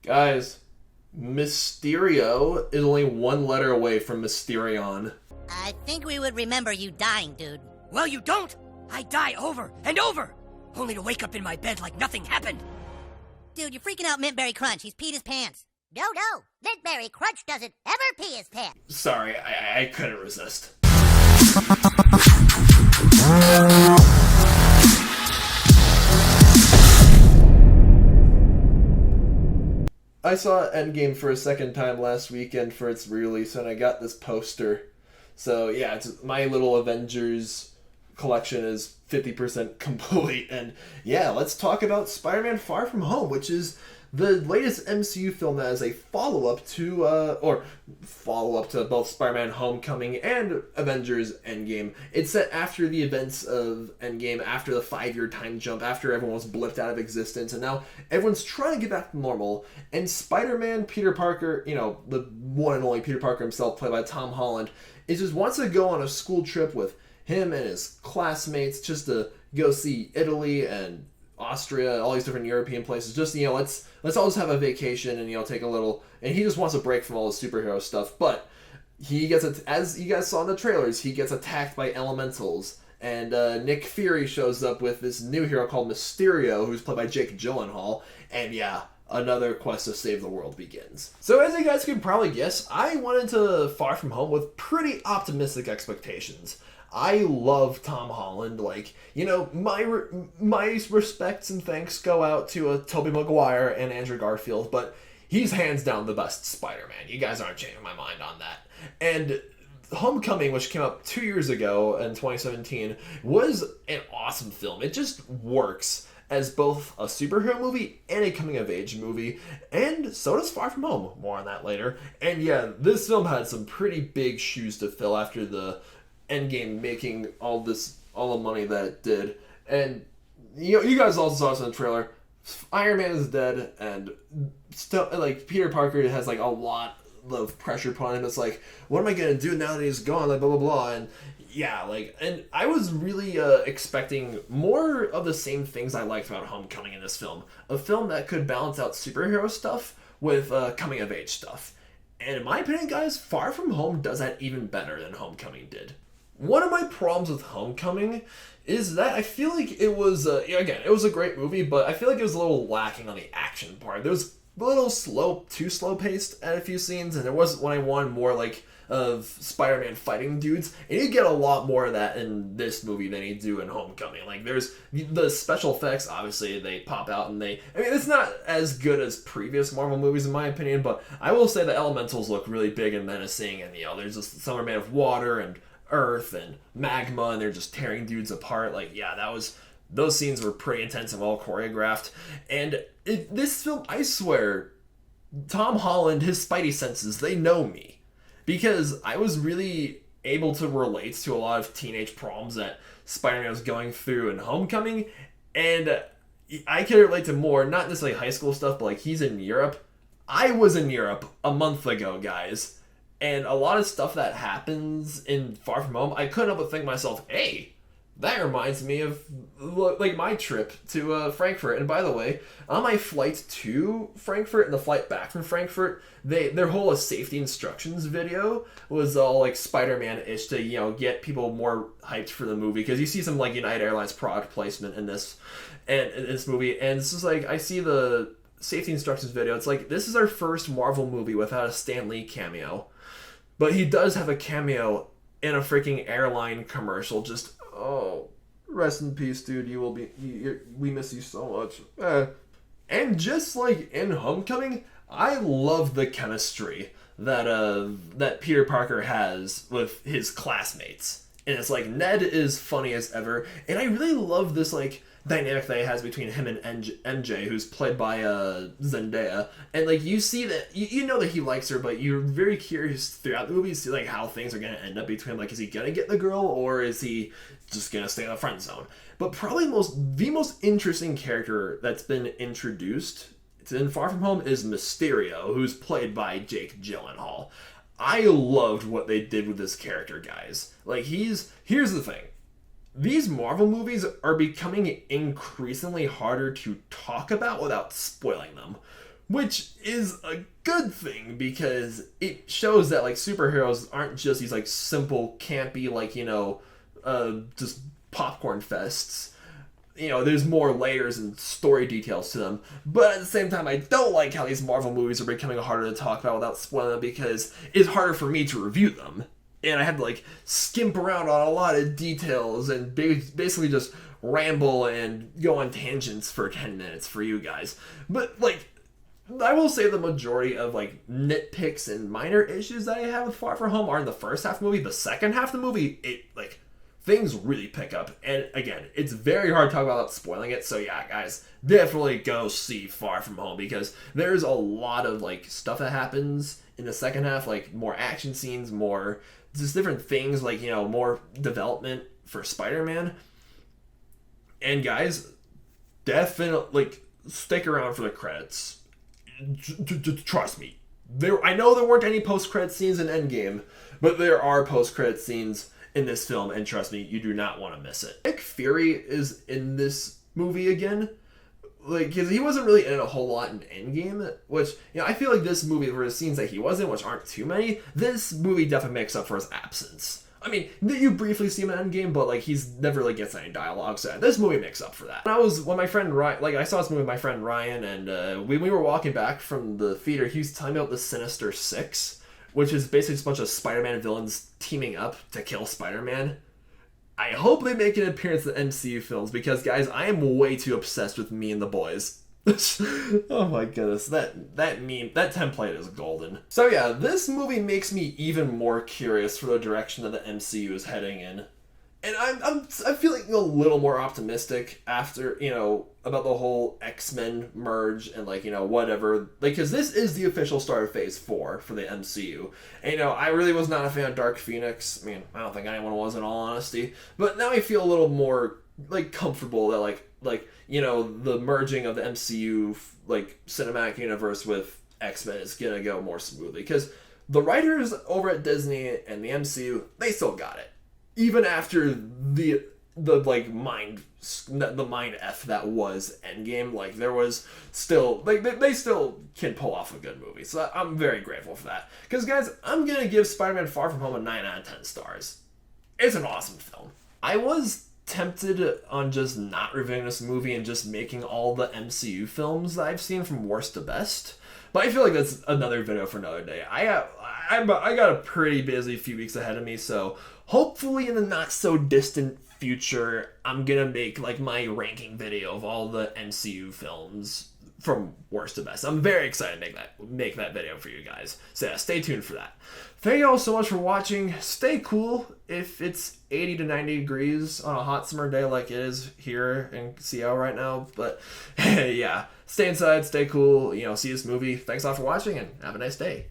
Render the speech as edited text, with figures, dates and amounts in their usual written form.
Guys, Mysterio is only one letter away from Mysterion. I think we would remember you dying, dude. Well, you don't! I die over and over! Only to wake up in my bed like nothing happened! Dude, you're freaking out Mintberry Crunch. He's peed his pants. No, Mintberry Crunch doesn't ever pee his pants. Sorry, I couldn't resist. I saw Endgame for a second time last weekend for its release, and I got this poster. So yeah, it's my little Avengers collection is 50% complete. And yeah, let's talk about Spider-Man Far From Home, which is the latest MCU film that is a follow-up to both Spider-Man Homecoming and Avengers Endgame. It's set after the events of Endgame, after the 5-year time jump, after everyone was blipped out of existence, and now everyone's trying to get back to normal. And Spider-Man, Peter Parker, the one and only Peter Parker himself, played by Tom Holland, is just wants to go on a school trip with him and his classmates just to go see Italy and Austria, all these different European places. Just let's all just have a vacation and take a little. And he just wants a break from all the superhero stuff. But he gets as you guys saw in the trailers, he gets attacked by elementals. And Nick Fury shows up with this new hero called Mysterio, who's played by Jake Gyllenhaal. And yeah, another quest to save the world begins. So as you guys can probably guess, I went into Far From Home with pretty optimistic expectations. I love Tom Holland. My respects and thanks go out to Tobey Maguire and Andrew Garfield, but he's hands down the best Spider-Man. You guys aren't changing my mind on that. And Homecoming, which came out 2 years ago in 2017, was an awesome film. It just works as both a superhero movie and a coming-of-age movie, and so does Far From Home. More on that later. And yeah, this film had some pretty big shoes to fill after the Endgame making all the money that it did. And you guys also saw this in the trailer. Iron Man is dead, and Peter Parker has a lot of pressure put on him. It's what am I gonna do now that he's gone? Blah blah blah. And yeah, and I was really expecting more of the same things I liked about Homecoming in this film. A film that could balance out superhero stuff with coming of age stuff. And in my opinion, guys, Far From Home does that even better than Homecoming did. One of my problems with Homecoming is that I feel like it was, it was a great movie, but I feel like it was a little lacking on the action part. There was a little too slow paced at a few scenes, and there was when I wanted more of Spider-Man fighting dudes, and you get a lot more of that in this movie than you do in Homecoming. There's the special effects, obviously they pop out, and it's not as good as previous Marvel movies in my opinion, but I will say the elementals look really big and menacing, and there's just some are made of water and earth and magma, and they're just tearing dudes apart. Those scenes were pretty intense and well choreographed. And this film, I swear, Tom Holland, his spidey senses, they know me. Because I was really able to relate to a lot of teenage problems that Spider-Man was going through in Homecoming. And I can relate to more, not necessarily high school stuff, but he's in Europe. I was in Europe a month ago, guys. And a lot of stuff that happens in Far From Home, I couldn't help but think to myself, hey, that reminds me of my trip to Frankfurt. And by the way, on my flight to Frankfurt and the flight back from Frankfurt, their whole safety instructions video was all Spider-Man-ish to get people more hyped for the movie, because you see some United Airlines product placement in this movie, and it's just I see the safety instructions video. It's this is our first Marvel movie without a Stan Lee cameo. But he does have a cameo in a freaking airline commercial. Just, oh, rest in peace, dude. We miss you so much. And just in Homecoming, I love the chemistry that Peter Parker has with his classmates. And it's Ned is funny as ever. And I really love this dynamic that he has between him and MJ, who's played by Zendaya. And you see that you know that he likes her, but you're very curious throughout the movie to see how things are going to end up between him. Is he going to get the girl, or is he just going to stay in the friend zone? But probably the most interesting character that's been introduced in Far From Home is Mysterio, who's played by Jake Gyllenhaal. I loved what they did with this character, guys. Here's the thing. These Marvel movies are becoming increasingly harder to talk about without spoiling them. which is a good thing because it shows that like superheroes aren't just these like simple campy like just popcorn fests. There's more layers and story details to them. But at the same time, I don't like how these Marvel movies are becoming harder to talk about without spoiling them because it's harder for me to review them. And I had to like skimp around on a lot of details and basically just ramble and go on tangents for 10 minutes for you guys. But like, I will say the majority of like nitpicks and minor issues that I have with Far From Home are in the first half of the movie. The second half of the movie, things really pick up. And again, it's very hard to talk about without spoiling it. So yeah, guys, definitely go see Far From Home because there's a lot of like stuff that happens in the second half, like more action scenes, more just different things, like, more development for Spider-Man. And guys, definitely stick around for the credits. Trust me. I know there weren't any post-credit scenes in Endgame, but there are post-credit scenes in this film, and trust me, you do not want to miss it. Nick Fury is in this movie again, because he wasn't really in it a whole lot in Endgame, which, I feel like this movie, for the scenes that he was in, which aren't too many, this movie definitely makes up for his absence. I mean, you briefly see him in Endgame, but, he's never, gets any dialogue, so this movie makes up for that. When my friend Ryan, I saw this movie with my friend Ryan, and when we were walking back from the theater, he was telling me about the Sinister Six, which is basically just a bunch of Spider-Man villains teaming up to kill Spider-Man. I hope they make an appearance in the MCU films, because, guys, I am way too obsessed with Me and the Boys. Oh my goodness, that meme, that template is golden. So yeah, this movie makes me even more curious for the direction that the MCU is heading in. And I'm feeling a little more optimistic after, about the whole X-Men merge and whatever. Because this is the official start of Phase 4 for the MCU. And I really was not a fan of Dark Phoenix. I mean, I don't think anyone was in all honesty. But now I feel a little more comfortable that the merging of the MCU cinematic universe with X-Men is gonna go more smoothly. Because the writers over at Disney and the MCU, they still got it. Even after the mind F that was Endgame, there was still they still can pull off a good movie. So I'm very grateful for that. Because guys, I'm gonna give Spider-Man Far From Home a 9 out of 10 stars. It's an awesome film. I was tempted on just not reviewing this movie and just making all the MCU films that I've seen from worst to best. But I feel like that's another video for another day. I got a pretty busy few weeks ahead of me, so hopefully in the not so distant future, I'm gonna make my ranking video of all the MCU films from worst to best. I'm very excited to make that video for you guys. So yeah, stay tuned for that. Thank you all so much for watching. Stay cool if it's 80 to 90 degrees on a hot summer day like it is here in Seattle right now. But yeah, stay inside, stay cool, see this movie. Thanks a lot for watching and have a nice day.